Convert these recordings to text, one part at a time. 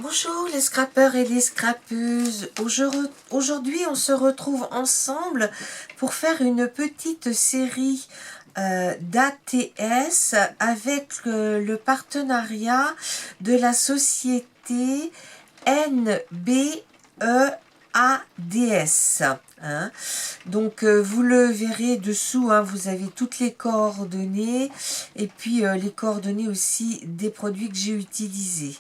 Bonjour les scrappeurs et les scrappeuses. Aujourd'hui, on se retrouve ensemble pour faire une petite série d'ATS avec le partenariat de la société NBEADS. Hein. Donc vous le verrez dessous, hein, vous avez toutes les coordonnées et puis les coordonnées aussi des produits que j'ai utilisés.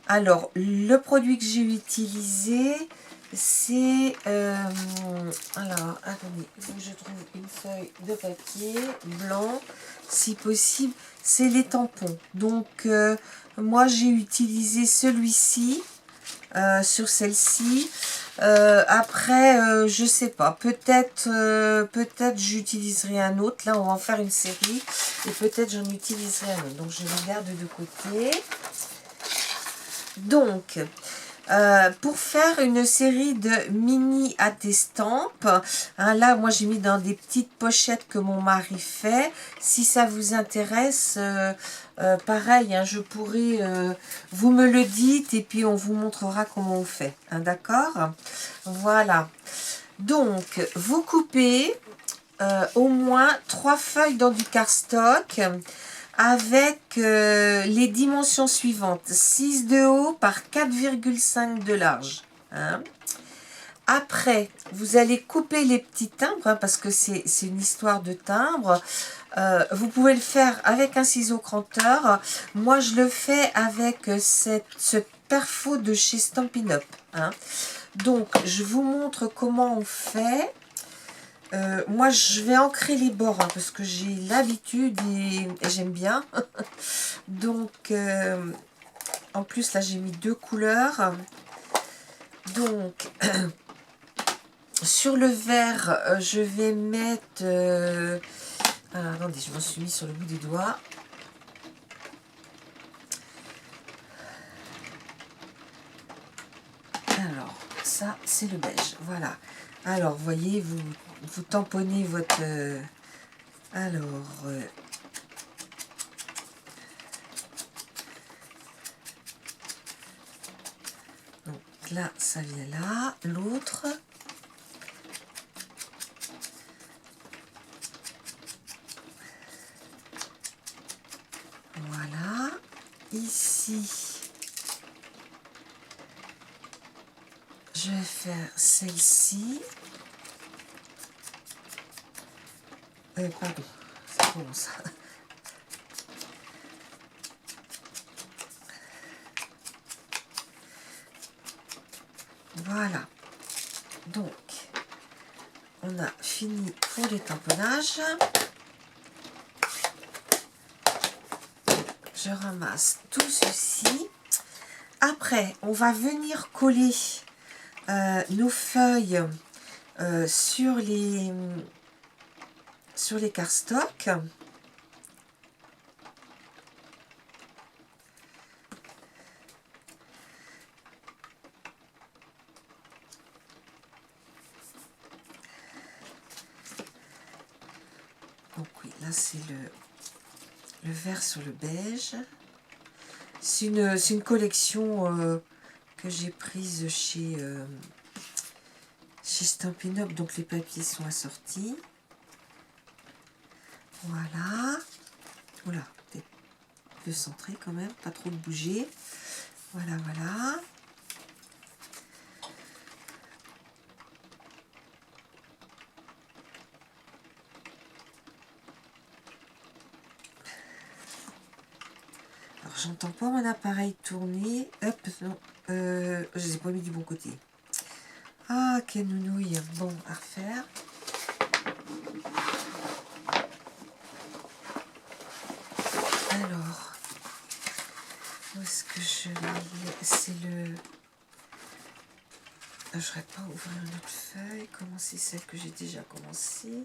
Alors, le produit que j'ai utilisé, c'est... alors, attendez, il faut que je trouve une feuille de papier blanc, si possible. C'est les tampons. Donc, moi, j'ai utilisé celui-ci sur celle-ci. Après, je sais pas. Peut-être j'utiliserai un autre. Là, on va en faire une série. Et peut-être j'en utiliserai un autre. Donc, je les garde de côté. Donc, pour faire une série de mini estampes, hein, là, moi, j'ai mis dans des petites pochettes que mon mari fait. Si ça vous intéresse, pareil, hein, je pourrais, vous me le dites et puis on vous montrera comment on fait. Hein, d'accord? Voilà. Donc, vous coupez au moins 3 feuilles dans du cardstock avec les dimensions suivantes. 6 de haut par 4,5 de large. Hein. Après, vous allez couper les petits timbres, hein, parce que c'est une histoire de timbre. Vous pouvez le faire avec un ciseau cranteur. Moi, je le fais avec ce perfo de chez Stampin' Up. Hein. Donc, je vous montre comment on fait. Moi, je vais ancrer les bords, hein, parce que j'ai l'habitude et j'aime bien. Donc, en plus, là, j'ai mis 2 couleurs. Donc, sur le vert, je vais mettre... alors, attendez, je m'en suis mis sur le bout des doigts. Alors, ça, c'est le beige. Voilà. Alors, vous voyez, vous tamponnez votre... donc là, ça vient là. L'autre... Voilà. Ici, je vais faire celle-ci. Pardon, c'est bon ça. Voilà. Donc, on a fini pour les tamponnages. Je ramasse tout ceci. Après, on va venir coller nos feuilles sur les cardstock. Donc oui, là c'est le vert sur le beige. C'est une collection que j'ai prise chez Stampin' Up, donc les papiers sont assortis. Voilà. Oula, peut-être un peu centré quand même, pas trop de bouger. Voilà, voilà. Alors, j'entends pas mon appareil tourner. Hop, non. Je les ai pas mis du bon côté. Ah, quelle nounouille. Bon, à refaire. Alors, où est-ce que je l'ai? C'est le... Je ne vais pas ouvrir une autre feuille. Commencer celle que j'ai déjà commencée.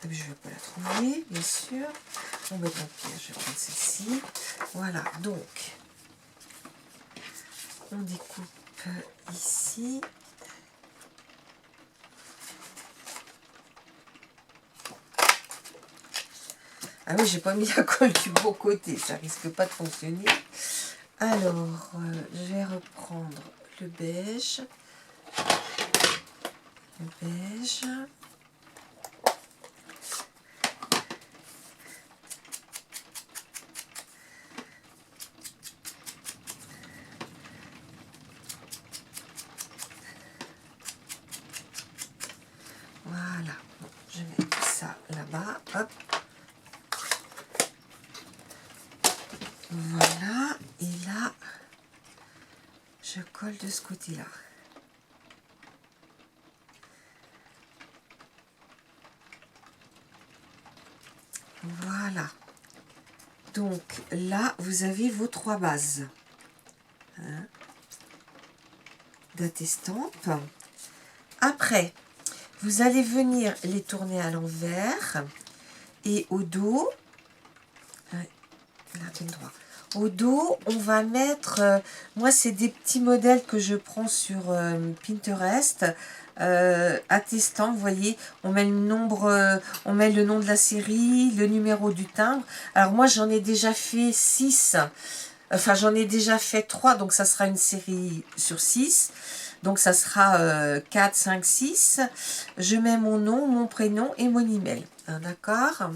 Je ne vais pas la trouver, bien sûr. Bon, ben tant pis, je vais prendre celle-ci. Voilà, donc, on découpe ici. Ah oui, j'ai pas mis la colle du bon côté, ça risque pas de fonctionner. Alors, je vais reprendre le beige. Le beige. Voilà, bon, je mets ça là-bas, hop. Voilà, et là, je colle de ce côté-là. Voilà. Donc là, vous avez vos 3 bases hein, d'attestampe. Après, vous allez venir les tourner à l'envers et au dos, au dos, on va mettre, moi c'est des petits modèles que je prends sur Pinterest, attestant, vous voyez, on met le nombre, on met le nom de la série, le numéro du timbre. Alors moi j'en ai déjà fait 6, enfin j'en ai déjà fait 3, donc ça sera une série sur 6. Donc ça sera 4, 5, 6. Je mets mon nom, mon prénom et mon email. Hein, d'accord ?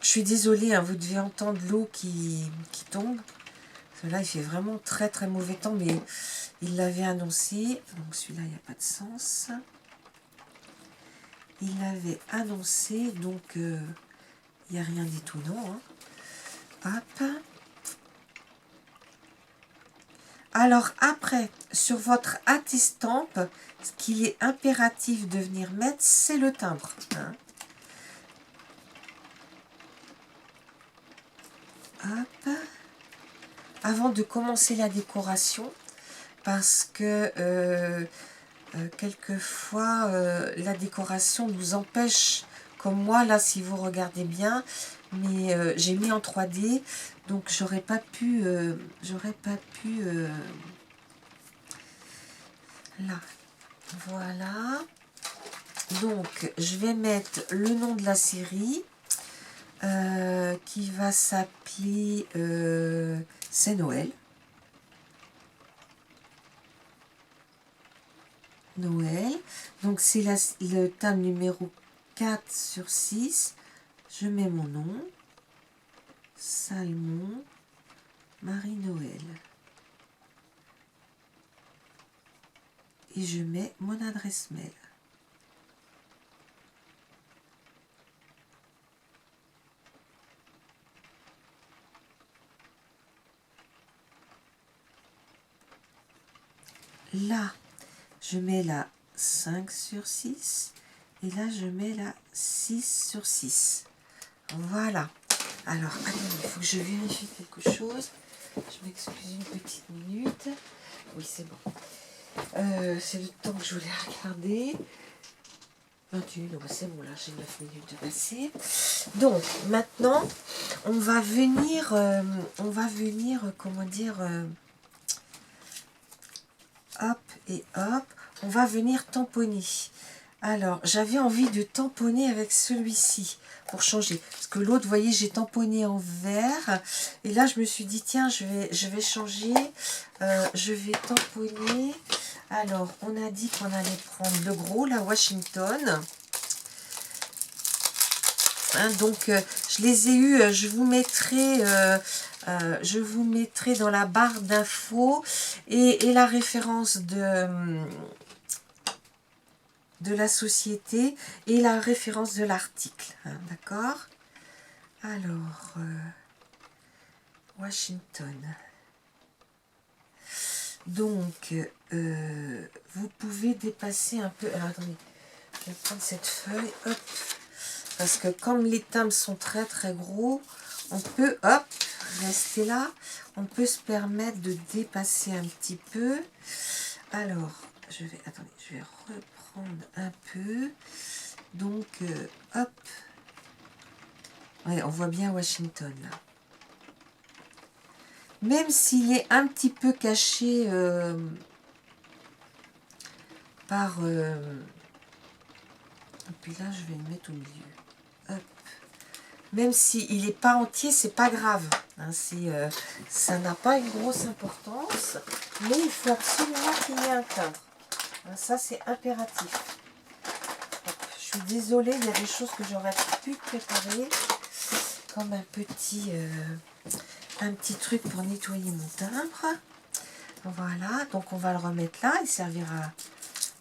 Je suis désolée, hein, vous devez entendre l'eau qui tombe. Parce que là, il fait vraiment très très mauvais temps, mais il l'avait annoncé. Donc celui-là, il n'y a pas de sens. Il l'avait annoncé, donc il n'y a rien d'étonnant. Hein. Hop. Alors après, sur votre attestampe, ce qu'il est impératif de venir mettre, c'est le timbre. Hein. Hop. Avant de commencer la décoration, parce que quelquefois la décoration nous empêche, comme moi là si vous regardez bien, mais j'ai mis en 3D, donc j'aurais pas pu là, voilà. Donc je vais mettre le nom de la série qui va s'appeler C'est Noël. Noël. Donc c'est le thème numéro 4 sur 6. Je mets mon nom. Salmon Marie-Noël. Et je mets mon adresse mail. Là, je mets la 5 sur 6. Et là, je mets la 6 sur 6. Voilà. Alors, attendez, il faut que je vérifie quelque chose. Je m'excuse une petite minute. Oui, c'est bon. C'est le temps que je voulais regarder. 21, donc c'est bon, là, j'ai 9 minutes de passer. Donc, maintenant, on va venir, comment dire, hop et hop, on va venir tamponner. Alors, j'avais envie de tamponner avec celui-ci pour changer. Parce que l'autre, vous voyez, j'ai tamponné en vert. Et là, je me suis dit, tiens, je vais changer. Je vais tamponner. Alors, on a dit qu'on allait prendre le gros, la Washington. Hein, donc, je les ai eus. Je vous mettrai dans la barre d'infos et la référence de la société et la référence de l'article. Hein, d'accord? Alors, Washington. Donc, vous pouvez dépasser un peu. Alors, attendez, je vais prendre cette feuille. Hop. Parce que comme les timbres sont très très gros, on peut, hop, rester là. On peut se permettre de dépasser un petit peu. Alors, je vais reprendre un peu. Donc, hop. Ouais, on voit bien Washington là. Même s'il est un petit peu caché par... et puis là, je vais le mettre au milieu. Hop. même s'il n'est pas entier, c'est pas grave. Hein, ça n'a pas une grosse importance, mais il faut absolument qu'il y ait un timbre. Hein, ça, c'est impératif. Hop, je suis désolée, il y a des choses que j'aurais pu préparer, comme un petit truc pour nettoyer mon timbre. Voilà, donc on va le remettre là, il servira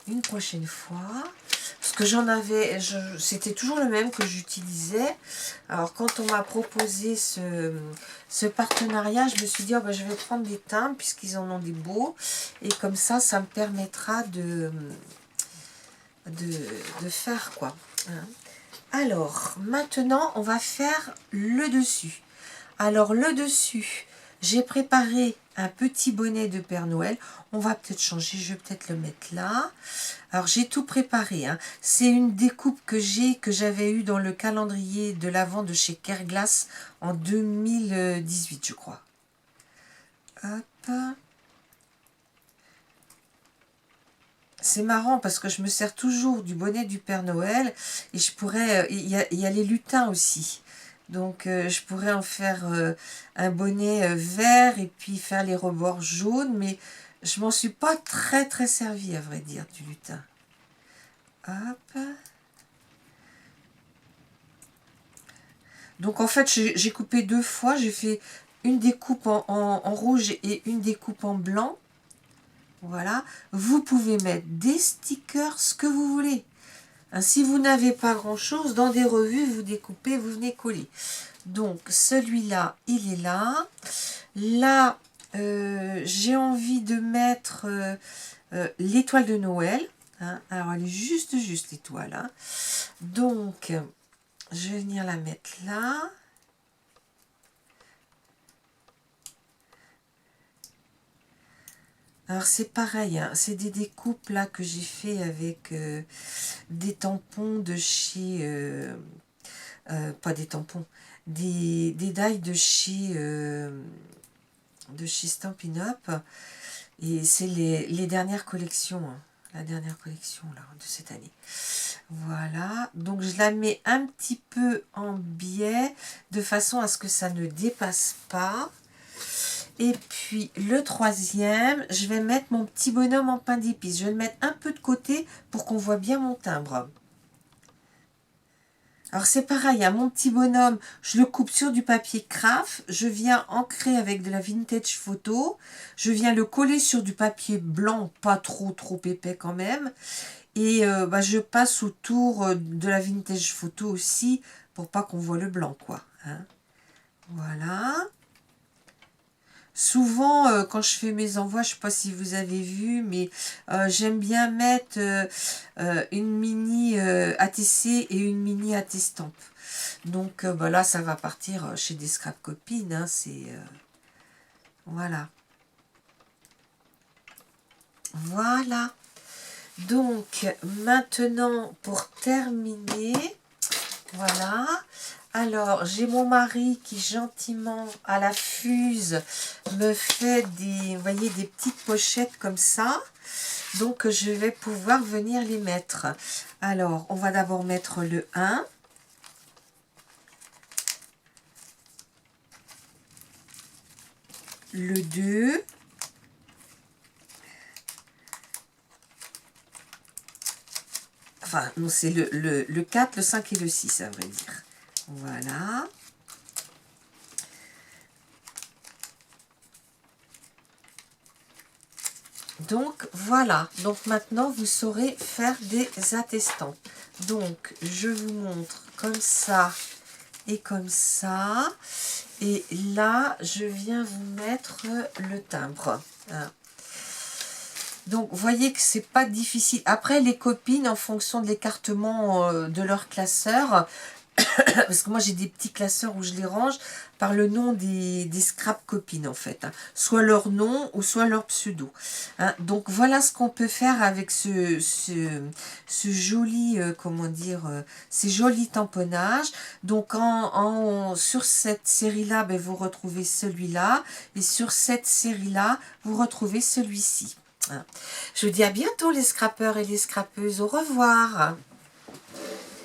une prochaine fois. Parce que j'en avais, c'était toujours le même que j'utilisais. Alors quand on m'a proposé ce partenariat, je me suis dit, oh, ben, je vais prendre des timbres puisqu'ils en ont des beaux. Et comme ça me permettra de faire quoi. Hein. Alors, maintenant, on va faire le dessus. Alors, le dessus, j'ai préparé un petit bonnet de Père Noël. On va peut-être changer, je vais peut-être le mettre là. Alors, j'ai tout préparé. Hein. C'est une découpe que j'avais eue dans le calendrier de l'Avent de chez Kerglass en 2018, je crois. Hop. C'est marrant parce que je me sers toujours du bonnet du Père Noël et je pourrais, il y a les lutins aussi. Donc je pourrais en faire un bonnet vert et puis faire les rebords jaunes, mais je m'en suis pas très très servi à vrai dire du lutin. Hop. Donc en fait j'ai coupé deux fois, j'ai fait une découpe en rouge et une découpe en blanc. Voilà, vous pouvez mettre des stickers, ce que vous voulez. Hein, si vous n'avez pas grand-chose, dans des revues, vous découpez, vous venez coller. Donc, celui-là, il est là. Là, j'ai envie de mettre l'étoile de Noël. Hein. Alors, elle est juste l'étoile. Hein. Donc, je vais venir la mettre là. Alors c'est pareil, hein, c'est des découpes là que j'ai fait avec des tampons de chez... pas des tampons, des die de chez Stampin' Up. Et c'est les dernières collections, hein, la dernière collection là, de cette année. Voilà, donc je la mets un petit peu en biais de façon à ce que ça ne dépasse pas. Et puis le troisième, je vais mettre mon petit bonhomme en pain d'épices. Je vais le mettre un peu de côté pour qu'on voit bien mon timbre. Alors c'est pareil, hein, mon petit bonhomme, je le coupe sur du papier craft. Je viens ancrer avec de la vintage photo. Je viens le coller sur du papier blanc, pas trop épais quand même. Et je passe autour de la vintage photo aussi pour pas qu'on voit le blanc quoi. Hein. Voilà. Souvent, quand je fais mes envois, je ne sais pas si vous avez vu, mais j'aime bien mettre une mini ATC et une mini AT Stamp. Donc là, ça va partir chez des scrap copines. Hein, voilà. Voilà. Donc, maintenant, pour terminer, voilà. Alors, j'ai mon mari qui gentiment, à la fuse, me fait des, vous voyez, des petites pochettes comme ça. Donc, je vais pouvoir venir les mettre. Alors, on va d'abord mettre le 1. Le 2. Enfin, non, c'est le 4, le 5 et le 6, à vrai dire. Voilà. Donc, voilà. Donc, maintenant, vous saurez faire des attestants. Donc, je vous montre comme ça et comme ça. Et là, je viens vous mettre le timbre. Hein. Donc, vous voyez que c'est pas difficile. Après, les copines, en fonction de l'écartement de leur classeur, parce que moi j'ai des petits classeurs où je les range par le nom des scrap copines en fait, hein. Soit leur nom ou soit leur pseudo. Hein. Donc voilà ce qu'on peut faire avec ce joli, comment dire, ces jolis tamponnages. Donc sur cette série là, ben, vous retrouvez celui-là et sur cette série là, vous retrouvez celui-ci. Hein. Je vous dis à bientôt les scrappeurs et les scrappeuses. Au revoir.